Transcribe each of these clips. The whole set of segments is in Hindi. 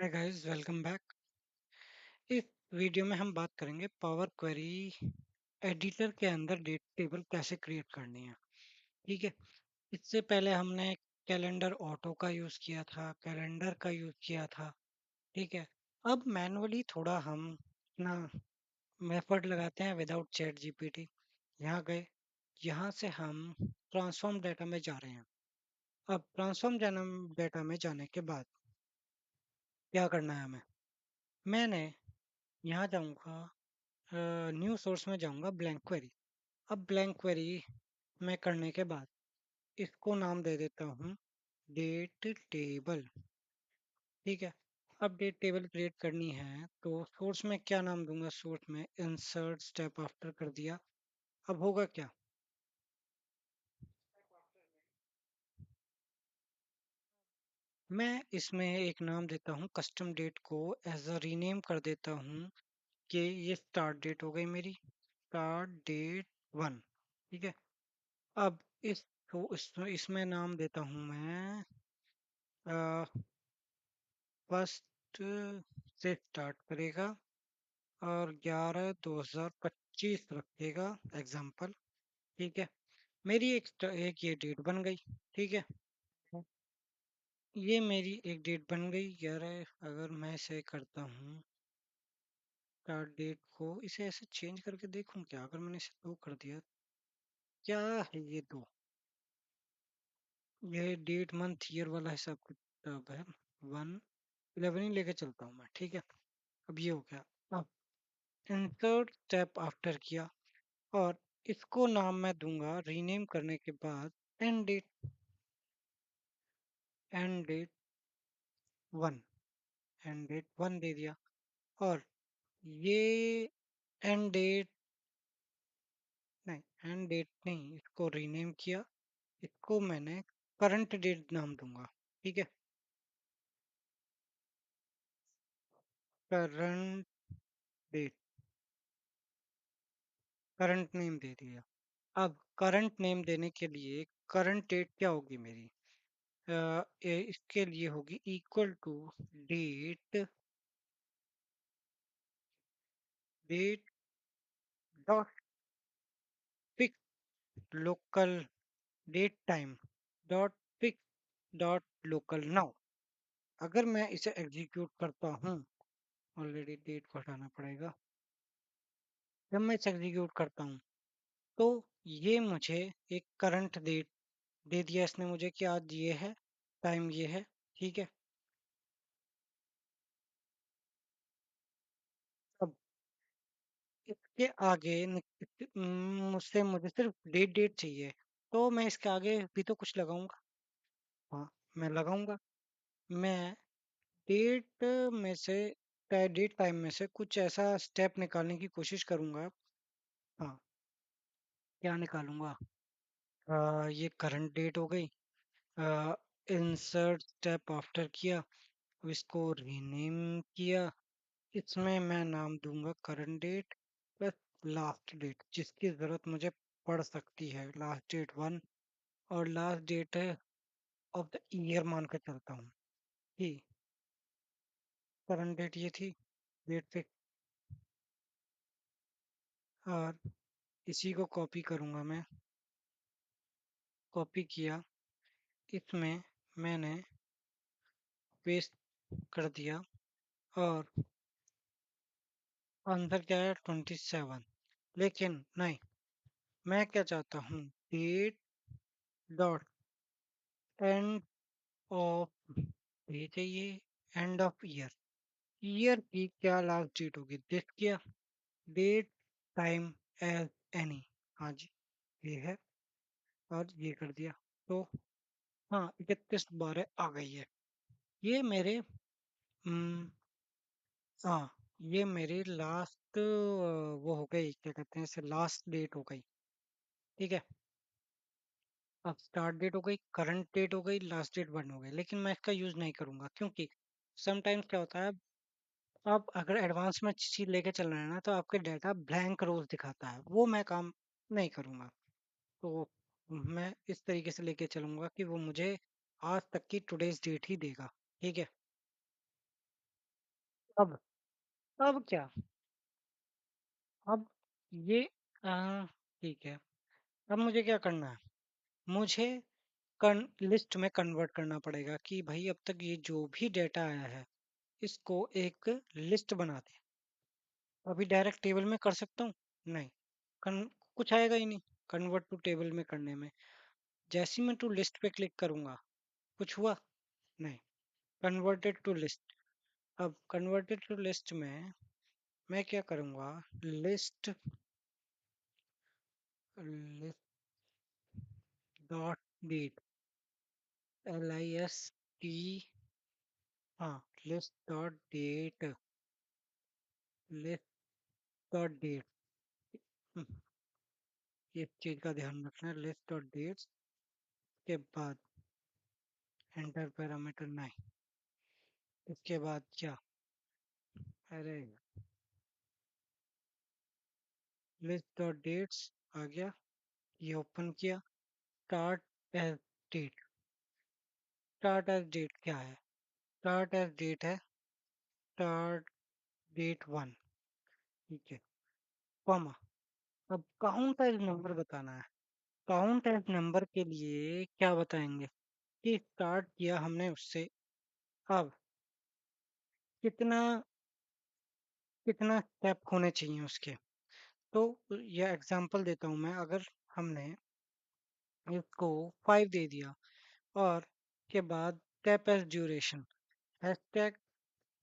Hi guys, welcome back. इस वीडियो में हम बात करेंगे पावर क्वेरी एडिटर के अंदर डेट टेबल कैसे क्रिएट करनी है। ठीक है। इससे पहले हमने कैलेंडर ऑटो का यूज़ किया था, कैलेंडर का यूज़ किया था। ठीक है। अब मैनुअली थोड़ा हम अपना मेथड लगाते हैं विदाउट चैट जीपीटी। यहाँ गए, यहाँ से हम ट्रांसफॉर्म डाटा में जा रहे हैं। अब ट्रांसफॉर्म डाटा में जाने के बाद क्या करना है हमें? मैंने यहाँ जाऊँगा, न्यू सोर्स में जाऊँगा ब्लैंक क्वेरी। अब ब्लैंक क्वेरी में करने के बाद इसको नाम दे देता हूँ डेट टेबल। ठीक है। अब डेट टेबल क्रिएट करनी है तो सोर्स में क्या नाम दूंगा? सोर्स में इंसर्ट स्टेप आफ्टर कर दिया। अब होगा क्या? मैं इसमें एक नाम देता हूँ कस्टम डेट को एज अ रीनेम कर देता हूँ कि ये स्टार्ट डेट हो गई मेरी, स्टार्ट डेट 1। ठीक है। अब इसमें नाम देता हूँ मैं फर्स्ट से स्टार्ट करेगा और 11/2025 रखेगा एग्जाम्पल। ठीक है। मेरी एक ये डेट बन गई। ठीक है। ये मेरी एक डेट बन गई यार। अगर मैं इसे करता हूँ स्टार्ट डेट को, इसे ऐसे चेंज करके देखूं क्या? अगर मैंने इसे 2 कर दिया, क्या है ये 2? ये डेट मंथ ईयर वाला हिसाब किताब है। 1/11 ही लेके चलता हूँ मैं। ठीक है। अब ये हो गया। अब इंसर्ट स्टेप आफ्टर किया और इसको नाम मैं दूंगा रीनेम करने के बाद end date. End date 1, end date 1 दे दिया। और ये एंड डेट नहीं, एंड डेट नहीं, इसको रीनेम किया। इसको मैंने करंट डेट नाम दूंगा। ठीक है। करंट डेट, करंट नेम दे दिया। अब करंट नेम देने के लिए करंट डेट क्या होगी मेरी? इसके लिए होगी equal to date, date dot fix local date time dot fix dot local now. अगर मैं इसे एग्जीक्यूट करता हूँ, ऑलरेडी डेट को हटाना पड़ेगा। जब मैं इसे एग्जीक्यूट करता हूँ तो ये मुझे एक करंट डेट दे दिया इसने मुझे कि आज ये है, टाइम ये है। ठीक है। अब इसके आगे मुझसे मुझे सिर्फ डेट चाहिए, तो मैं इसके आगे भी तो कुछ लगाऊंगा। हाँ, मैं लगाऊंगा। मैं डेट में से डेट टाइम में से कुछ ऐसा स्टेप निकालने की कोशिश करूंगा। हाँ, क्या निकालूंगा? ये करंट डेट हो गई। इंसर्ट स्टेप आफ्टर किया, अब इसको रीनेम किया। इसमें मैं नाम दूंगा current date plus last date, जिसकी जरूरत मुझे पड़ सकती है। लास्ट डेट 1 और लास्ट डेट है ऑफ द ईयर मान कर चलता हूँ कि करंट डेट ये थी, डेट पे। और इसी को कॉपी करूंगा मैं। कॉपी किया, इसमें मैंने पेस्ट कर दिया और आंसर क्या है? 27। लेकिन नहीं, मैं क्या चाहता हूँ? डेट डॉट एंड ऑफ, ये चाहिए एंड ऑफ ईयर। ईयर की क्या लास्ट डेट होगी? दिस किया, डेट टाइम एज एनी। हाँ जी, ये है। और ये कर दिया तो हाँ, 31/12 आ गई है। ये मेरे हाँ, ये मेरी लास्ट वो हो गई, क्या कहते हैं इसे, लास्ट डेट हो गई। ठीक है। अब स्टार्ट डेट हो गई, करंट डेट हो गई, लास्ट डेट 1 हो गई। लेकिन मैं इसका यूज नहीं करूंगा क्योंकि समटाइम्स क्या होता है, आप अगर एडवांस में चीज लेके चल रहे हैं ना तो आपके डाटा ब्लैंक रोज दिखाता है, वो मैं काम नहीं करूंगा। तो मैं इस तरीके से लेके चलूंगा कि वो मुझे आज तक की टुडेज डेट ही देगा। ठीक है। अब अब क्या? अब ये ठीक है। अब मुझे क्या करना है? मुझे लिस्ट में कन्वर्ट करना पड़ेगा कि भाई अब तक ये जो भी डेटा आया है इसको एक लिस्ट बना दे। अभी डायरेक्ट टेबल में कर सकता हूँ? नहीं। कन, कुछ आएगा ही नहीं कन्वर्ट टू टेबल में करने में। जैसे ही मैं टू लिस्ट पे क्लिक करूंगा कुछ हुआ? नहीं। Converted to list. अब कन्वर्टेड टू लिस्ट में मैं क्या करूंगा? List list dot date, LIST, हाँ, list dot date, list dot date. इस चीज का ध्यान रखना है, लिस्ट डॉट डेट्स के बाद एंटर पैरामीटर नहीं। इसके बाद क्या? अरे, लिस्ट डॉट डेट्स आ गया, ये ओपन किया। Start as date. Start as date क्या है? स्टार्ट एज डेट है स्टार्ट डेट 1। ठीक है, कॉमा। अब काउंट एज नंबर बताना है। काउंट एज नंबर के लिए क्या बताएंगे कि स्टार्ट किया हमने उससे, अब कितना कितना स्टेप होने चाहिए उसके। तो यह एग्जांपल देता हूँ मैं। अगर हमने इसको 5 दे दिया और के बाद step as duration, hashtag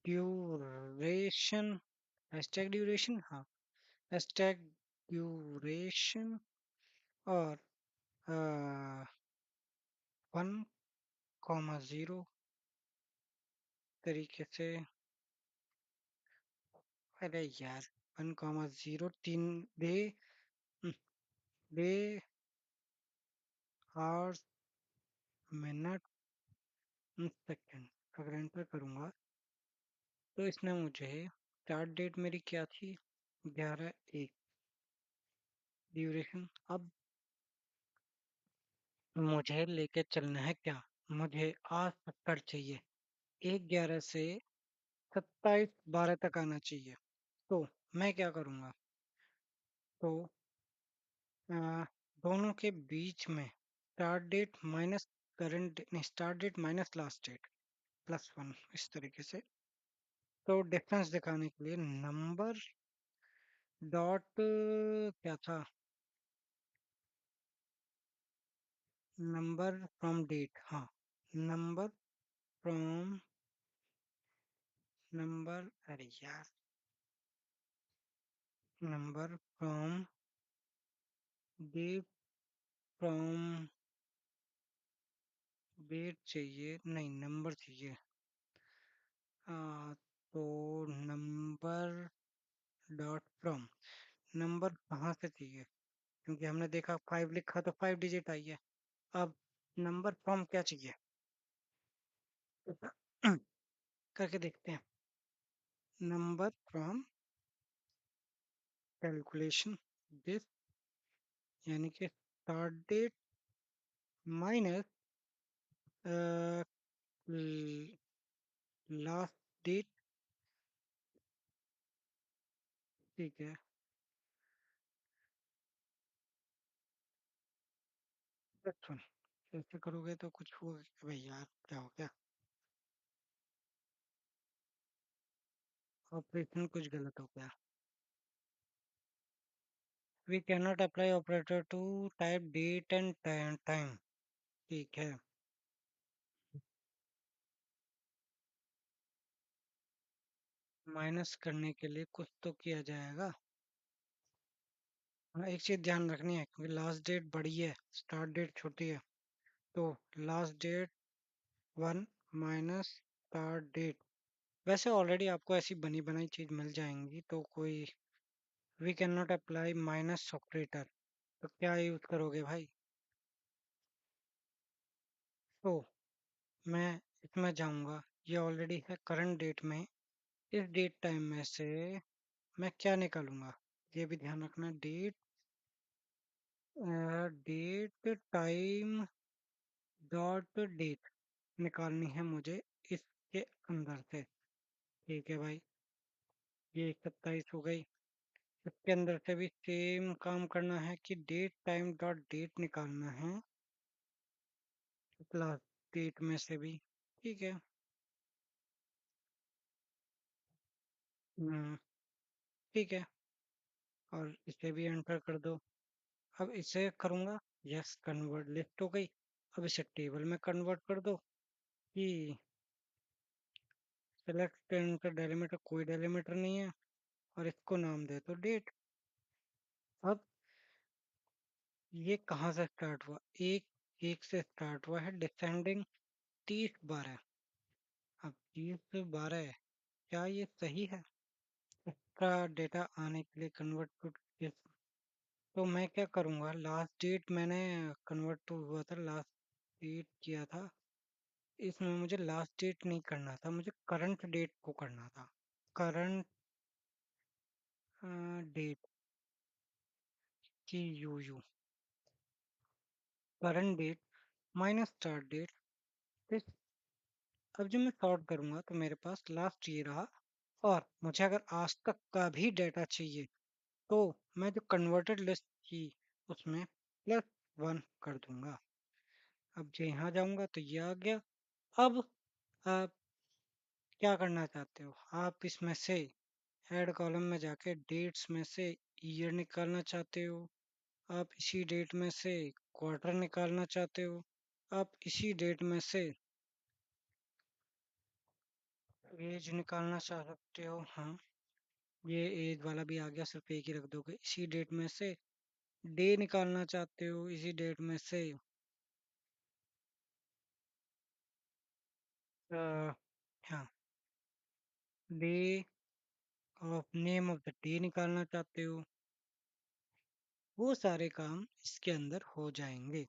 duration, hashtag duration, हाँ, हैशटैग ड्यूरेशन, और 1,0 तरीके से। अरे यार, 1,0 तीन day, day, hours, minute, second. अगर एंटर करूंगा तो इसने मुझे, स्टार्ट डेट मेरी क्या थी? 11/1। ड्यूरेशन, अब मुझे लेके चलना है क्या? मुझे आज तक कर चाहिए, 1/11 से 27/12 तक आना चाहिए। तो मैं क्या करूँगा? तो अ, दोनों के बीच में स्टार्ट डेट माइनस करंट, नहीं, start date minus last date +1, इस तरीके से। तो डिफरेंस दिखाने के लिए नंबर डॉट क्या था? नंबर फ्रॉम डेट, हाँ, नंबर फ्रॉम, नंबर, अरे यार, number from date, from date चाहिए, नहीं, नंबर चाहिए। तो नंबर डॉट फ्रॉम, नंबर कहाँ से चाहिए? क्योंकि हमने देखा 5 लिखा तो 5 डिजिट आई है। अब नंबर फ्रॉम क्या चाहिए? करके देखते हैं। नंबर फ्रॉम कैलकुलेशन दिस, यानी कि start date minus last date. ठीक है, सुन, ऐसे करोगे तो कुछ होगा कि भाई यार क्या हो गया? ऑपरेशन कुछ गलत हो गया। We can not apply operator to type date and time. ठीक है, माइनस करने के लिए कुछ तो किया जाएगा। हाँ, एक चीज ध्यान रखनी है, क्योंकि लास्ट डेट बड़ी है, स्टार्ट डेट छोटी है। तो last date 1 minus start date. वैसे ऑलरेडी आपको ऐसी बनी बनाई चीज मिल जाएंगी, तो कोई, we can not apply minus operator, तो क्या यूज करोगे भाई? तो मैं इसमें जाऊंगा, ये ऑलरेडी है करंट डेट में। इस डेट टाइम में से मैं क्या निकालूंगा? ये भी ध्यान रखना, date, date time dot date निकालनी है मुझे इसके अंदर से। ठीक है भाई, ये 27 हो गई। इसके अंदर से भी सेम काम करना है कि डेट टाइम डॉट डेट निकालना है लास्ट डेट में से भी। ठीक है। हम्म, ठीक है। और इसे भी एंटर कर दो। अब इसे करूँगा। यस, कन्वर्ट लिस्ट हो गई। अब इसे टेबल में कन्वर्ट कर दो कि सेलेक्ट एंटर डेलीमीटर, कोई डेलीमीटर नहीं है, और इसको नाम दे तो डेट। अब ये कहाँ से स्टार्ट हुआ? एक एक से स्टार्ट हुआ है, डिसेंडिंग 30 12। अब 30 12 है, क्या ये सही है? इसका डेटा आने के लिए कन्वर्ट टू दिस। तो मैं क्या करूँगा, लास्ट डेट मैंने कन्वर्ट टू हुआ था, लास्ट डेट किया था। इसमें मुझे लास्ट डेट नहीं करना था, मुझे करंट डेट को करना था। करंट डेट की यू current date minus start date. अब जब मैं सॉर्ट करूंगा तो मेरे पास लास्ट ये रहा। और मुझे अगर आज तक का भी डेटा चाहिए तो मैं जो कन्वर्टेड लिस्ट थी उसमें +1 कर दूंगा। अब जो यहाँ जाऊंगा तो ये आ गया। अब आप क्या करना चाहते हो? आप इसमें से ऐड कॉलम में जाके डेट्स में से ईयर निकालना चाहते हो, आप इसी डेट में से क्वार्टर निकालना चाहते हो, आप इसी डेट में से एज निकालना चाह सकते हो। हाँ, ये एज वाला भी आ गया, सिर्फ एक ही रख दोगे। इसी डेट में से डे निकालना चाहते हो, इसी डेट में से आ, हाँ, day of name of the day निकालना चाहते हो। वो सारे काम इसके अंदर हो जाएंगे।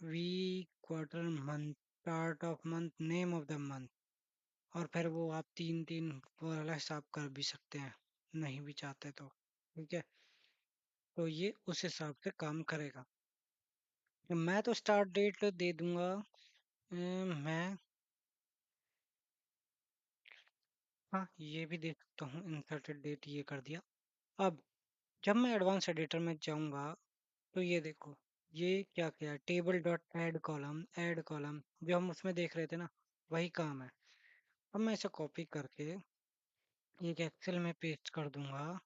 Week, quarter, month, start of month, name of the month. और फिर वो आप 3 3 वाला हिसाब कर भी सकते हैं, नहीं भी चाहते तो। ठीक है। तो ये उस हिसाब से काम करेगा। मैं तो स्टार्ट डेट दे दूंगा। मैं, हाँ, ये भी दे सकता हूँ, इंसर्टेड डेट ये कर दिया। अब जब मैं एडवांस एडिटर में जाऊंगा तो ये देखो, ये क्या किया, टेबल डॉट ऐड कॉलम जो हम उसमें देख रहे थे ना, वही काम है। अब मैं इसे कॉपी करके एक एक्सेल में पेस्ट कर दूंगा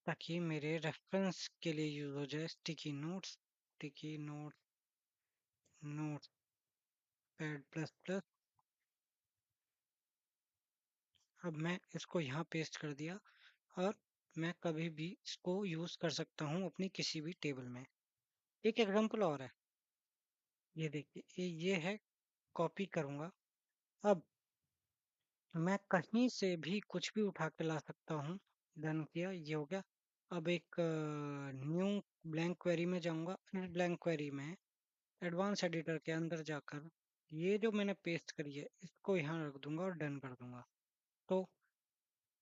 ताकि मेरे रेफरेंस के लिए यूज हो जाए। Sticky notes pad plus plus. अब मैं इसको यहाँ पेस्ट कर दिया। और मैं कभी भी इसको यूज कर सकता हूँ अपनी किसी भी टेबल में। एक एग्जांपल और है, ये देखिए, ये है, कॉपी करूंगा। अब मैं कहीं से भी कुछ भी उठा के ला सकता हूँ। डन किया, ये हो गया। अब एक न्यू ब्लैंक क्वेरी में जाऊंगा। इस ब्लैंक क्वेरी में एडवांस एडिटर के अंदर जाकर ये जो मैंने पेस्ट करी है इसको यहाँ रख दूंगा और डन कर दूंगा। तो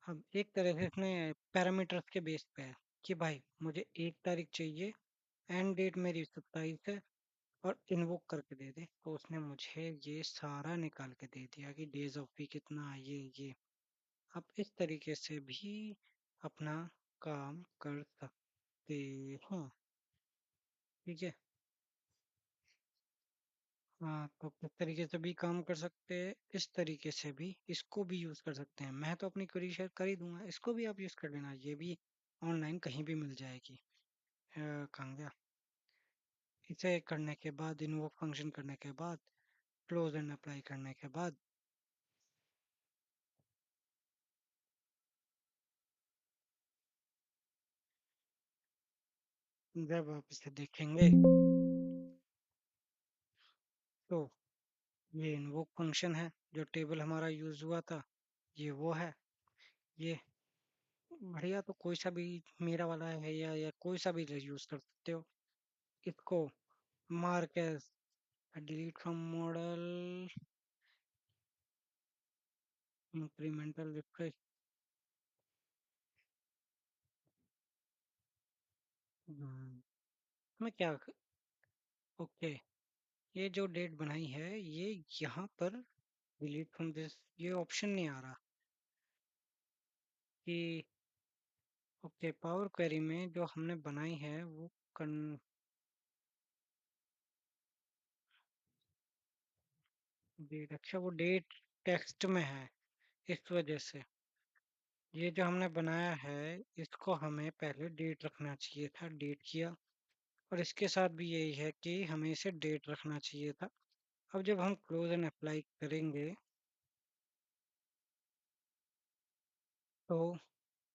अब एक तरह से इसने पैरामीटर्स के बेस पे है कि भाई मुझे 1 तारीख चाहिए, एंड डेट मेरी 27 है, और इन्वोक करके दे दे। तो उसने मुझे ये सारा निकाल के दे दिया कि डेज ऑफ वीक कितना है, ये। आप इस तरीके से भी अपना काम कर सकते हैं। ठीक है। हाँ, तो किस तरीके से भी काम कर सकते हैं, इस तरीके से भी इसको भी यूज कर सकते हैं। मैं तो अपनी क्वेरी शेयर कर ही दूंगा, इसको भी आप यूज कर लेना, ये भी ऑनलाइन कहीं भी मिल जाएगी। कहाँ गया? इसे करने के बाद, इन्वोक फंक्शन करने के बाद, क्लोज एंड अप्लाई करने के बाद, जब आप इसे देखेंगे तो ये इन्वोक फंक्शन है, जो टेबल हमारा यूज हुआ था, ये वो है। ये बढ़िया, तो कोई सा भी मेरा वाला है या कोई सा भी यूज कर सकते हो इसको। Mark as delete from model, incremental refresh. मैं क्या, ओके, ये जो डेट बनाई है ये यहाँ पर डिलीट फ्रॉम दिस, ये ऑप्शन नहीं आ रहा। कि ओके, पावर क्वेरी में जो हमने बनाई है वो कन डेट, अच्छा वो डेट टेक्स्ट में है, इस वजह से ये जो हमने बनाया है इसको हमें पहले डेट रखना चाहिए था, डेट किया। और इसके साथ भी यही है कि हमें इसे डेट रखना चाहिए था। अब जब हम क्लोज एंड अप्लाई करेंगे तो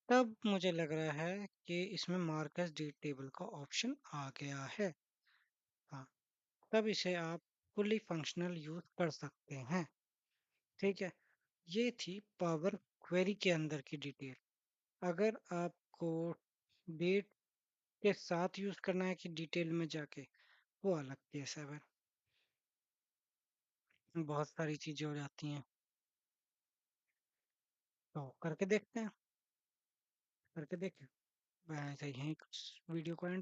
तब मुझे लग रहा है कि इसमें मार्कस डेट टेबल का ऑप्शन आ गया है। हाँ, तब इसे आप फुली फंक्शनल यूज कर सकते हैं। ठीक है, ये थी पावर क्वेरी के अंदर की डिटेल। अगर आपको डेट के साथ यूज करना है कि डिटेल में जाके, वो अलग केस है। बहुत सारी चीजें हो जाती हैं, तो करके देखते हैं, करके देखें। मैं यहीं कुछ वीडियो को एंड